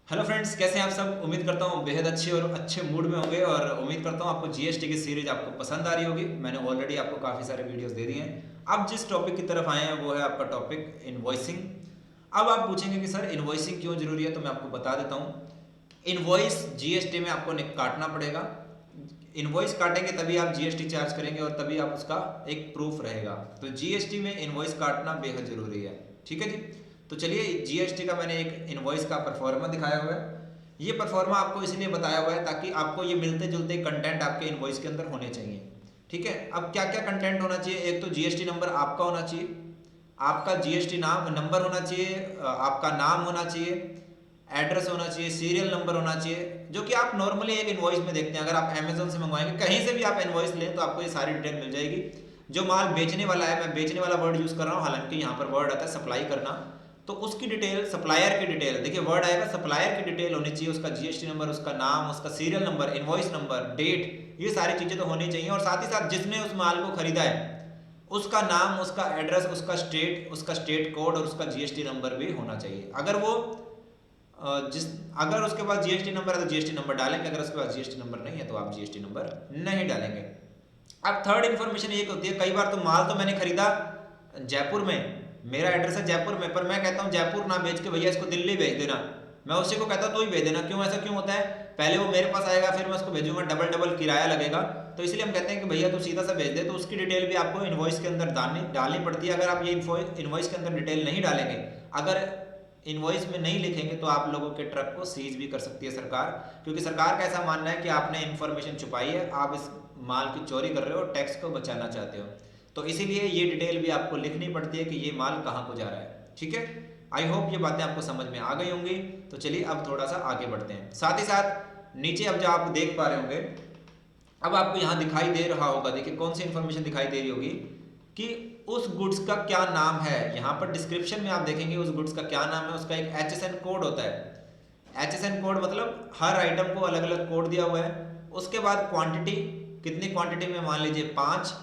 Hello friends, कैसे हैं आप सब। उम्मीद करता हूँ बेहद अच्छे और अच्छे मूड में होंगे और उम्मीद करता हूँ आपको जीएसटी की सीरीज आपको पसंद आ रही होगी। मैंने ऑलरेडी आपको काफ़ी सारे वीडियोस दे दिए हैं। अब जिस टॉपिक की तरफ आए हैं वो है आपका टॉपिक इनवॉइसिंग। अब आप पूछेंगे कि सर इनवॉइसिंग क्यों जरूरी है, तो मैं आपको बता देता हूँ। इनवॉइस जीएसटी में आपको काटना पड़ेगा। इनवॉइस काटेंगे तभी आप जीएसटी चार्ज करेंगे और तभी आप उसका एक प्रूफ रहेगा। तो जीएसटी में इनवॉइस काटना बेहद जरूरी है। ठीक है जी। तो चलिए, जीएसटी का मैंने एक इनवॉइस का परफॉर्मा दिखाया हुआ है। ये परफॉर्मा आपको इसलिए बताया हुआ है ताकि आपको ये मिलते जुलते कंटेंट आपके इनवॉइस के अंदर होने चाहिए। ठीक है। अब क्या क्या कंटेंट होना चाहिए, एक तो जीएसटी नंबर आपका होना चाहिए, आपका जीएसटी नाम नंबर होना चाहिए, आपका नाम होना चाहिए, एड्रेस होना चाहिए, सीरियल नंबर होना चाहिए, जो कि आप नॉर्मली एक इनवॉइस में देखते हैं। अगर आप अमेजोन से मंगवाएंगे, कहीं से भी आप इनवॉइस लें तो आपको ये सारी डिटेल मिल जाएगी। जो माल बेचने वाला है, मैं बेचने वाला वर्ड यूज कर रहा हूँ, हालांकि यहाँ पर वर्ड आता है सप्लाई करना, तो उसकी डिटेल, सप्लायर की डिटेल, देखिए वर्ड आएगा सप्लायर की डिटेल होनी चाहिए, उसका जीएसटी नंबर, उसका नाम, उसका serial number, invoice number, date, ये सारी चीजें तो होनी चाहिए। और साथ ही साथ जिसने उस माल को खरीदा है उसका नाम, उसका एड्रेस, उसका स्टेट कोड और उसका जीएसटी नंबर भी होना चाहिए। अगर वो अगर उसके पास जीएसटी नंबर है तो जीएसटी नंबर डालेंगे, अगर उसके पास जीएसटी नंबर नहीं है तो आप जीएसटी नंबर नहीं डालेंगे। अब थर्ड इन्फॉर्मेशन एक होती है, कई बार तो माल तो मैंने खरीदा जयपुर में, मेरा एड्रेस है जयपुर में, पर मैं कहता हूँ जयपुर ना भेज के भैया इसको दिल्ली भेज देना। मैं उसी को कहता हूँ तो ही भेज देना। क्यों, ऐसा क्यों होता है? पहले वो मेरे पास आएगा, फिर मैं उसको भेजूंगा, डबल डबल किराया लगेगा। तो इसलिए हम कहते हैं कि भैया तो सीधा सा भेज दे। तो उसकी डिटेल भी आपको इनवॉइस के अंदर डालनी पड़ती है। अगर आप ये इनवॉइस के अंदर डिटेल नहीं डालेंगे, अगर इनवॉइस में नहीं लिखेंगे, तो आप लोगों के ट्रक को सीज भी कर सकती है सरकार। क्योंकि सरकार का ऐसा मानना है कि आपने इन्फॉर्मेशन छुपाई है, आप इस माल की चोरी कर रहे हो, टैक्स को बचाना चाहते हो। तो इसीलिए ये डिटेल भी आपको लिखनी पड़ती है कि ये माल कहाँ को जा रहा है। ठीक है। आई होप ये बातें आपको समझ में आ गई होंगी। तो चलिए अब थोड़ा सा आगे बढ़ते हैं। साथ ही साथ नीचे अब जो आप देख पा रहे होंगे, अब आपको यहाँ दिखाई दे रहा होगा, देखिए कौन सी इन्फॉर्मेशन दिखाई दे रही होगी कि उस गुड्स का क्या नाम है। यहाँ पर डिस्क्रिप्शन में आप देखेंगे उस गुड्स का क्या नाम है, उसका एक एचएसएन कोड होता है। एचएसएन कोड मतलब हर आइटम को अलग अलग कोड दिया हुआ है। उसके बाद क्वांटिटी, कितनी क्वांटिटी में, मान लीजिए 5।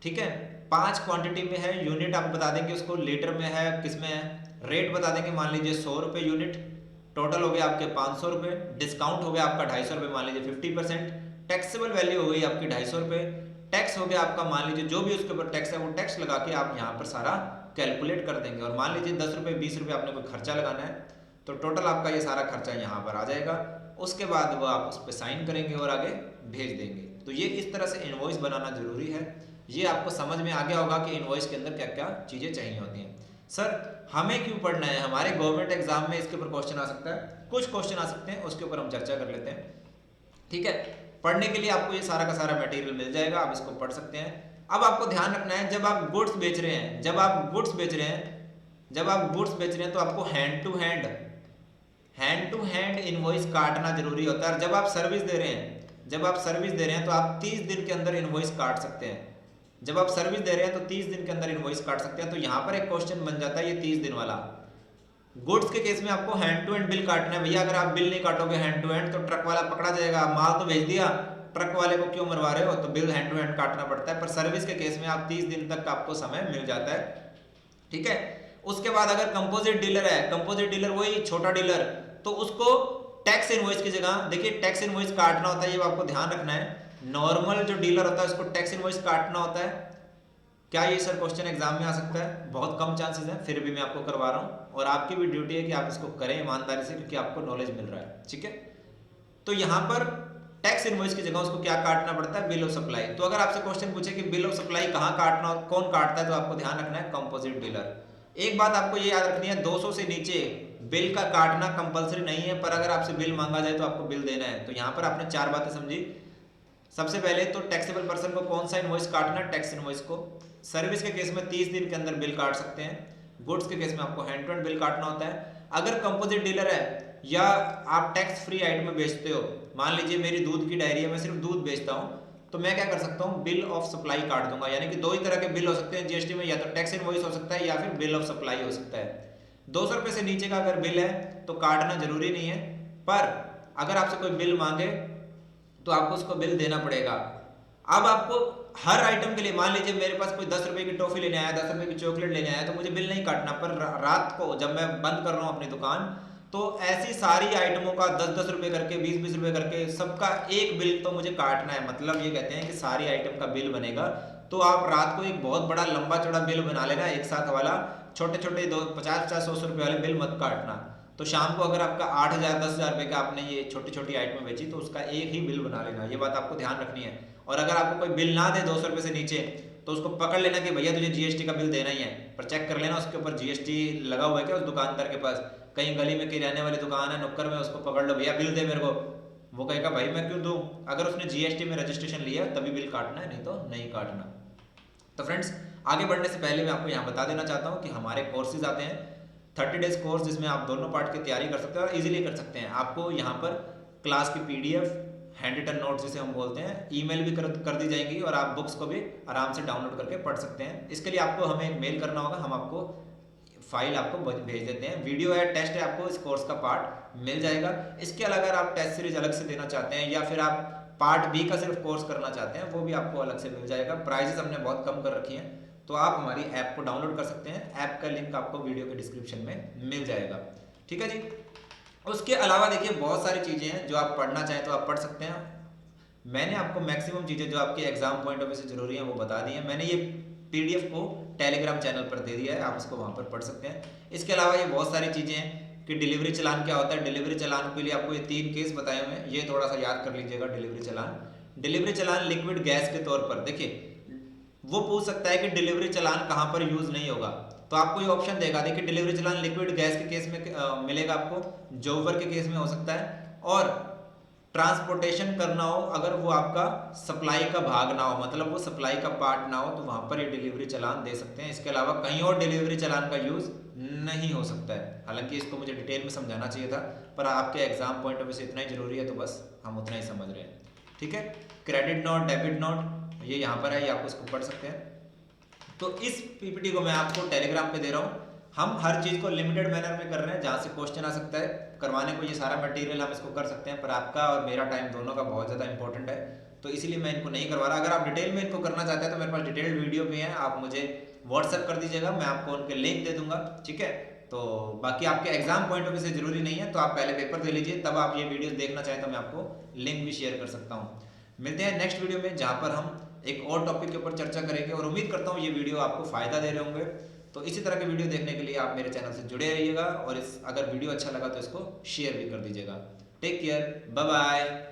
ठीक है, 5 क्वांटिटी में है। यूनिट आप बता देंगे उसको, लीटर में है, किस में है। रेट बता देंगे, मान लीजिए 100 रुपये यूनिट। टोटल हो गया आपके 500 रुपये। डिस्काउंट हो गया आपका 250 रुपये, मान लीजिए 50%। टैक्सेबल वैल्यू हो गई आपकी 250 रुपये। टैक्स हो गया आपका, मान लीजिए जो भी उसके ऊपर टैक्स है वो टैक्स लगा के आप यहाँ पर सारा कैलकुलेट कर देंगे। और मान लीजिए 10 रुपये 20 रुपये आपने कोई खर्चा लगाना है, तो टोटल आपका ये सारा खर्चा यहाँ पर आ जाएगा। उसके बाद वो आप उस पर साइन करेंगे और आगे भेज देंगे। तो ये इस तरह से इनवॉइस बनाना जरूरी है। ये आपको समझ में आ गया होगा कि इनवॉइस के अंदर क्या क्या चीज़ें चाहिए होती हैं। सर हमें क्यों पढ़ना है, हमारे गवर्नमेंट एग्जाम में इसके ऊपर क्वेश्चन आ सकता है, कुछ क्वेश्चन आ सकते हैं, उसके ऊपर हम चर्चा कर लेते हैं। ठीक है। पढ़ने के लिए आपको ये सारा का सारा मटेरियल मिल जाएगा, आप इसको पढ़ सकते हैं। अब आपको ध्यान रखना है, जब आप गुड्स बेच रहे हैं, जब आप गुड्स बेच रहे हैं तो आपको हैंड टू हैंड इनवॉइस काटना जरूरी होता है। जब आप सर्विस दे रहे हैं तो आप 30 दिन के अंदर इनवॉइस काट सकते हैं। जब आप सर्विस दे रहे हैं तो 30 दिन के अंदर इनवॉइस काट सकते हैं। तो यहाँ पर एक क्वेश्चन बन जाता है ये 30 दिन वाला। गुड्स के केस में आपको हैंड टू हैंड बिल काटना है। भैया अगर आप बिल नहीं काटोगे हैंड टू हैंड तो ट्रक वाला पकड़ा जाएगा। माल तो भेज दिया, ट्रक वाले को क्यों मरवा रहे हो, तो बिल हैंड टू हैंड काटना पड़ता है। पर सर्विस के केस में आप 30 दिन तक आपको समय मिल जाता है। ठीक है। उसके बाद अगर कंपोजिट डीलर है, कंपोजिट डीलर वही छोटा डीलर, तो उसको टैक्स इनवॉइस की जगह, देखिए टैक्स इनवॉइस काटना होता है, ये आपको ध्यान रखना है। नॉर्मल जो डीलर होता है उसको टैक्स इनवॉइस काटना होता है। क्या ये सर क्वेश्चन एग्जाम में आ सकता है? बहुत कम चांसेस हैं, फिर भी मैं आपको करवा रहा हूं और आपकी भी ड्यूटी है कि आप इसको करें ईमानदारी से, क्योंकि आपको नॉलेज मिल रहा है। ठीक है। तो यहां पर टैक्स इनवॉइस की जगह उसको क्या काटना पड़ता है, बिल ऑफ सप्लाई। तो अगर आपसे क्वेश्चन पूछे कि बिल ऑफ सप्लाई कहां काटना, कौन काटता है, तो आपको ध्यान रखना है कंपोजिट डीलर। एक बात आपको ये याद रखनी है, 200 से नीचे बिल का काटना कंपलसरी नहीं है, पर अगर आपसे बिल मांगा जाए तो आपको बिल देना है। तो यहां पर आपने 4 बातें समझी। सबसे पहले तो टैक्सेबल पर्सन को कौन सा इनवॉइस काटना है, टैक्स इनवॉइस को। सर्विस के केस में 30 दिन के अंदर बिल काट सकते हैं। गुड्स के केस में आपको हैंड टू हैंड बिल काटना होता है। अगर कंपोजिट डीलर है या आप टैक्स फ्री आइटम बेचते हो, मान लीजिए मेरी दूध की डायरी है, मैं सिर्फ दूध बेचता हूं, तो मैं क्या कर सकता हूं, बिल ऑफ सप्लाई काट दूंगा। यानी कि 2 ही तरह के बिल हो सकते हैं जीएसटी में, या तो टैक्स इनवॉइस हो सकता है या फिर बिल ऑफ सप्लाई हो सकता है। 200 रुपए से नीचे का अगर बिल है तो काटना जरूरी नहीं है, पर अगर आपसे कोई बिल मांगे तो आपको उसको बिल देना पड़ेगा। अब आपको हर आइटम के लिए, मान लीजिए मेरे पास कोई 10 रुपए की टॉफी लेने आया, 10 रुपए की चॉकलेट लेने आया, तो मुझे बिल नहीं काटना, पर रात को जब मैं बंद कर रहा हूँ अपनी दुकान, तो ऐसी सारी आइटमों का 10-10 रुपए करके, 20-20 रुपए करके सबका एक बिल तो मुझे काटना है। मतलब ये कहते हैं कि सारी आइटम का बिल बनेगा, तो आप रात को एक बहुत बड़ा लंबा चौड़ा बिल बना लेना एक साथ वाला, छोटे छोटे 50-50 100 रुपए वाले बिल मत काटना। तो शाम को अगर आपका 8,000 10,000 रुपए का आपने ये छोटी छोटी आइटम बेची तो उसका एक ही बिल बना लेना, ये बात आपको ध्यान रखनी है। और अगर आपको कोई बिल ना दे 200 रुपए से नीचे, तो उसको पकड़ लेना कि भैया तुझे जीएसटी का बिल देना ही है, पर चेक कर लेना उसके ऊपर जीएसटी लगा हुआ है क्या उस दुकानदार के पास। कहीं गली में किराने वाली दुकान है, नुक्कड़ में, उसको पकड़ लो, भैया बिल दे मेरे को, वो कहेगा भाई मैं क्यों दूं। अगर उसने जीएसटी में रजिस्ट्रेशन लिया तभी बिल काटना है, नहीं तो नहीं काटना। तो फ्रेंड्स, आगे बढ़ने से पहले मैं आपको यहाँ बता देना चाहता हूँ कि हमारे कोर्सेज आते हैं 30 डेज कोर्स, जिसमें आप दोनों पार्ट की तैयारी कर सकते हैं और इजीली कर सकते हैं। आपको यहाँ पर क्लास की पीडीएफ, हैंड रिटन नोट्स जिसे हम बोलते हैं, ईमेल भी कर दी जाएंगी और आप बुक्स को भी आराम से डाउनलोड करके पढ़ सकते हैं। इसके लिए आपको हमें एक मेल करना होगा, हम आपको फाइल आपको भेज देते हैं। वीडियो है, टेस्ट है, आपको इस कोर्स का पार्ट मिल जाएगा। इसके अलावा अगर आप टेस्ट सीरीज अलग से देना चाहते हैं या फिर आप पार्ट बी का सिर्फ कोर्स करना चाहते हैं, वो भी आपको अलग से मिल जाएगा। प्राइजेस हमने बहुत कम कर रखी हैं, तो आप हमारी ऐप को डाउनलोड कर सकते हैं। ऐप का लिंक आपको वीडियो के डिस्क्रिप्शन में मिल जाएगा, ठीक है जी। उसके अलावा देखिए बहुत सारी चीज़ें हैं जो आप पढ़ना चाहें तो आप पढ़ सकते हैं। मैंने आपको मैक्सिमम चीज़ें जो आपके एग्जाम पॉइंट ऑफ व्यू से जरूरी है वो बता दी है। मैंने ये पीडीएफ को टेलीग्राम चैनल पर दे दिया है, आप उसको वहाँ पर पढ़ सकते हैं। इसके अलावा ये बहुत सारी चीज़ें हैं कि डिलीवरी चलान क्या होता है। डिलीवरी चलान के लिए आपको ये 3 केस बताए हुए हैं, ये थोड़ा सा याद कर लीजिएगा। डिलीवरी चलान लिक्विड गैस के तौर पर, देखिए वो पूछ सकता है कि डिलीवरी चलान कहाँ पर यूज नहीं होगा, तो आपको ये ऑप्शन देगा। देखिए डिलीवरी चलान लिक्विड गैस के केस में मिलेगा आपको, जोवर के केस में हो सकता है, और ट्रांसपोर्टेशन करना हो अगर वो आपका सप्लाई का भाग ना हो, मतलब वो सप्लाई का पार्ट ना हो, तो वहां पर ये डिलीवरी चलान दे सकते हैं। इसके अलावा कहीं और डिलीवरी चलान का यूज नहीं हो सकता है। हालांकि इसको मुझे डिटेल में समझाना चाहिए था, पर आपके एग्जाम पॉइंट ऑफ व्यू से इतना ही जरूरी है, तो बस हम उतना ही समझ रहे हैं, ठीक है। क्रेडिट नोट, डेबिट नोट, ये यहाँ पर है, ये आप उसको पढ़ सकते हैं। तो इस पीपीटी को मैं आपको टेलीग्राम पे दे रहा हूँ। हम हर चीज़ को लिमिटेड मैनर में कर रहे हैं, जहाँ से क्वेश्चन आ सकता है करवाने को। ये सारा मटेरियल हम इसको कर सकते हैं, पर आपका और मेरा टाइम दोनों का बहुत ज़्यादा इंपॉर्टेंट है, तो इसीलिए मैं इनको नहीं करवा रहा। अगर आप डिटेल में इनको करना चाहते हैं तो मेरे पास डिटेल्ड वीडियो भी है, आप मुझे व्हाट्सएप कर दीजिएगा, मैं आपको उनके लिंक दे दूंगा, ठीक है। तो बाकी आपके एग्जाम पॉइंट ऑफ व्यू से जरूरी नहीं है, तो आप पहले पेपर दे लीजिए, तब आप ये वीडियो देखना चाहें तो मैं आपको लिंक भी शेयर कर सकता हूँ। मिलते हैं नेक्स्ट वीडियो में, जहाँ पर हम एक और टॉपिक के ऊपर चर्चा करेंगे, और उम्मीद करता हूँ ये वीडियो आपको फायदा दे रहे होंगे। तो इसी तरह के वीडियो देखने के लिए आप मेरे चैनल से जुड़े रहिएगा, और अगर वीडियो अच्छा लगा तो इसको शेयर भी कर दीजिएगा। Take care, bye bye.